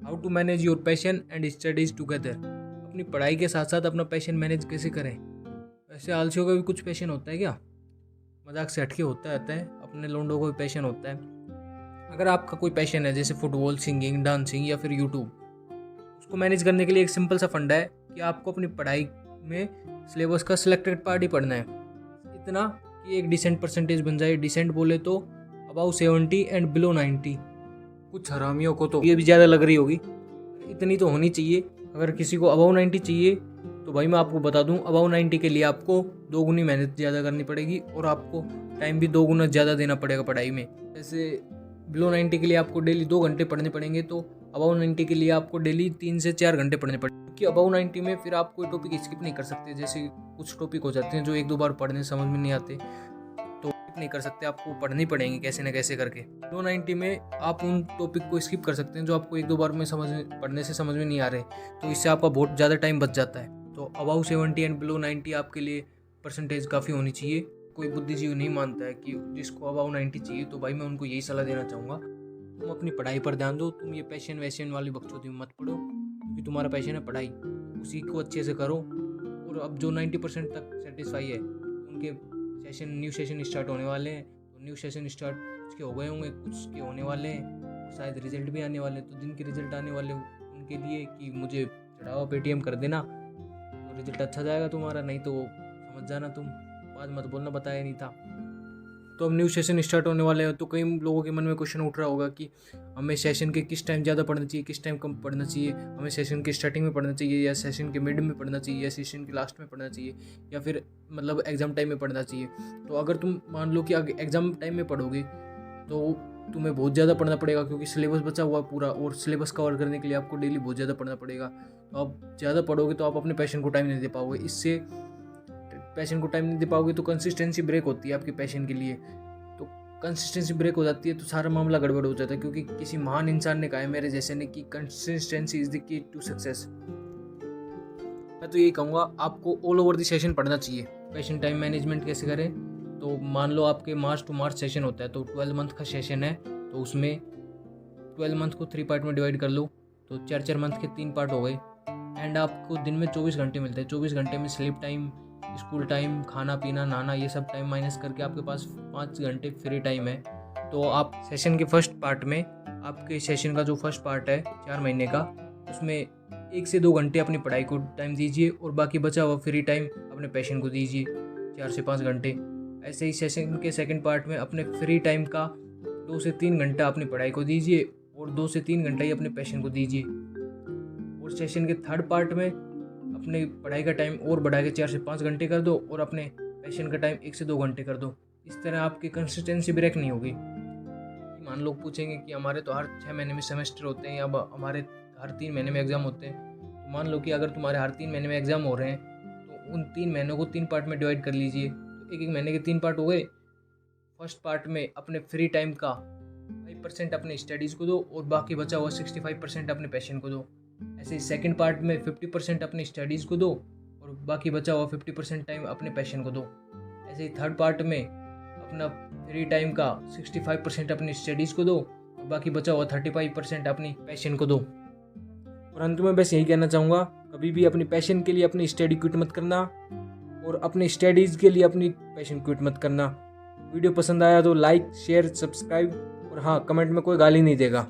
How to manage your passion and studies together. अपनी पढ़ाई के साथ साथ अपना पैशन मैनेज कैसे करें। वैसे आलसियों का भी कुछ पैशन होता है क्या? मजाक से हटके होता है, अपने लोंडों को भी पैशन होता है। अगर आपका कोई पैशन है जैसे फुटबॉल, सिंगिंग, डांसिंग या फिर यूट्यूब, उसको मैनेज करने के लिए एक सिंपल सा फंडा है कि आपको अपनी पढ़ाई में सिलेबस का सिलेक्टेड पार्ट ही पढ़ना है, इतना कि एक डिसेंट परसेंटेज बन जाए। डिसेंट बोले तो अबाउ 70 एंड बिलो 90। कुछ हरामियों को तो ये भी ज़्यादा लग रही होगी, इतनी तो होनी चाहिए। अगर किसी को अबाउ 90 चाहिए तो भाई मैं आपको बता दूं, अबाउ 90 के लिए आपको 2 गुनी मेहनत ज़्यादा करनी पड़ेगी और आपको टाइम भी 2 गुना ज़्यादा देना पड़ेगा पढ़ाई में। जैसे बिलो 90 के लिए आपको डेली 2 घंटे पढ़ने पड़ेंगे, तो अबाउ 90 के लिए आपको डेली 3 से 4 घंटे पढ़ने पड़ेंगे। क्योंकि अबाउ 90 में फिर आप कोई टॉपिक स्किप नहीं कर सकते। जैसे कुछ टॉपिक हो जाते हैं जो 1-2 बार पढ़ने समझ में नहीं आते, तो स्किप नहीं कर सकते, आपको पढ़नी पड़ेंगे कैसे न कैसे करके। बिलो 90 में आप उन टॉपिक को स्किप कर सकते हैं जो आपको 1-2 बार में पढ़ने से समझ में नहीं आ रहे, तो इससे आपका बहुत ज़्यादा टाइम बच जाता है। तो अबाउ 70 एंड बिलो 90 आपके लिए परसेंटेज काफ़ी होनी चाहिए। कोई बुद्धिजीवी नहीं मानता है कि जिसको अबाउ 90 चाहिए, तो भाई मैं उनको यही सलाह देना चाहूँगा, तुम अपनी पढ़ाई पर ध्यान दो। तुम ये पैशन वैशन वाली बकचोदी में मत पढ़ो, क्योंकि तुम्हारा पैशन है पढ़ाई, उसी को अच्छे से करो। और अब जो 90% तक सेटिस्फाई है, उनके न्यू सेशन स्टार्ट होने वाले हैं, तो न्यू सेशन स्टार्ट कुछ के हो गए होंगे, कुछ के होने वाले हैं, शायद रिजल्ट भी आने वाले हैं। तो जिनके रिजल्ट आने वाले उनके लिए कि मुझे चढ़ावा पेटीएम कर देना, तो रिजल्ट अच्छा जाएगा तुम्हारा, नहीं तो समझ जाना तुम, बाद मत बोलना बताया नहीं था। तो अब न्यू सेशन स्टार्ट होने वाले हैं, तो कई लोगों के मन में क्वेश्चन उठ रहा होगा कि हमें सेशन के किस टाइम ज़्यादा पढ़ना चाहिए, किस टाइम कम पढ़ना चाहिए, हमें सेशन के स्टार्टिंग में पढ़ना चाहिए या सेशन के मिड में पढ़ना चाहिए या सेशन के लास्ट में पढ़ना चाहिए या फिर मतलब एग्ज़ाम टाइम में पढ़ना चाहिए। तो अगर तुम मान लो कि एग्ज़ाम टाइम में पढ़ोगे तो तुम्हें बहुत ज़्यादा पढ़ना पड़ेगा, क्योंकि सिलेबस बचा हुआ पूरा, और सिलेबस कवर करने के लिए आपको डेली बहुत ज़्यादा पढ़ना पड़ेगा। तो आप ज़्यादा पढ़ोगे तो आप अपने पैशन को टाइम नहीं दे पाओगे। इससे पैशन को टाइम नहीं दे पाओगे तो कंसिस्टेंसी ब्रेक होती है आपके पैशन के लिए। तो कंसिस्टेंसी ब्रेक हो जाती है तो सारा मामला गड़बड़ हो जाता है, क्योंकि किसी महान इंसान ने कहा है मेरे जैसे ने कि consistency is the key to success. मैं तो यही कहूँगा, आपको ऑल ओवर द सेशन पढ़ना चाहिए। पैशन टाइम मैनेजमेंट कैसे करें, तो मान लो आपके मार्च टू मार्च सेशन होता है, तो 12 मंथ का सेशन है, तो उसमें 12 मंथ को 3 पार्ट में डिवाइड कर लो, तो 4-4 मंथ के 3 पार्ट हो गए। एंड आपको दिन में 24 घंटे मिलते हैं। 24 घंटे में स्लीप टाइम, स्कूल टाइम, खाना पीना, नहाना, ये सब टाइम माइनस करके आपके पास 5 घंटे फ्री टाइम है। तो आप सेशन के फर्स्ट पार्ट में, आपके सेशन का जो फर्स्ट पार्ट है 4 महीने का, उसमें 1 से 2 घंटे अपनी पढ़ाई को टाइम दीजिए और बाकी बचा हुआ फ्री टाइम अपने पैशन को दीजिए 4 से 5 घंटे। ऐसे ही सेशन के सेकंड पार्ट में अपने फ्री टाइम का 2 से 3 घंटा अपनी पढ़ाई को दीजिए और 2 से 3 घंटा ही अपने पैशन को दीजिए। और सेशन के थर्ड पार्ट में अपने पढ़ाई का टाइम और बढ़ा के 4 से 5 घंटे कर दो और अपने पैशन का टाइम 1 से 2 घंटे कर दो। इस तरह आपकी कंसिस्टेंसी ब्रेक नहीं होगी। मान लोग पूछेंगे कि हमारे तो हर 6 महीने में सेमेस्टर होते हैं या हमारे हर 3 महीने में एग्ज़ाम होते हैं। तो मान लो कि अगर तुम्हारे हर 3 महीने में एग्ज़ाम हो रहे हैं, तो उन 3 महीनों को 3 पार्ट में डिवाइड कर लीजिए। तो 1-1 महीने के 3 पार्ट हो गए। फर्स्ट पार्ट में अपने फ्री टाइम का 5% अपने स्टडीज़ को दो और बाकी बचा हुआ 65% अपने पैशन को दो। ऐसे ही सेकंड पार्ट में 50% अपनी स्टडीज़ को दो और बाकी बचा हुआ 50% टाइम अपने पैशन को दो। ऐसे ही थर्ड पार्ट में अपना फ्री टाइम का 65% अपनी स्टडीज़ को दो और बाकी बचा हुआ 35% अपनी पैशन को दो। और अंत में बस यही कहना चाहूँगा, कभी भी अपनी पैशन के लिए अपनी स्टडी क्विट मत करना और अपनी स्टडीज़ के लिए अपनी पैशन क्विट मत करना। वीडियो पसंद आया तो लाइक, शेयर, सब्सक्राइब और हाँ, कमेंट में कोई गाली नहीं देगा।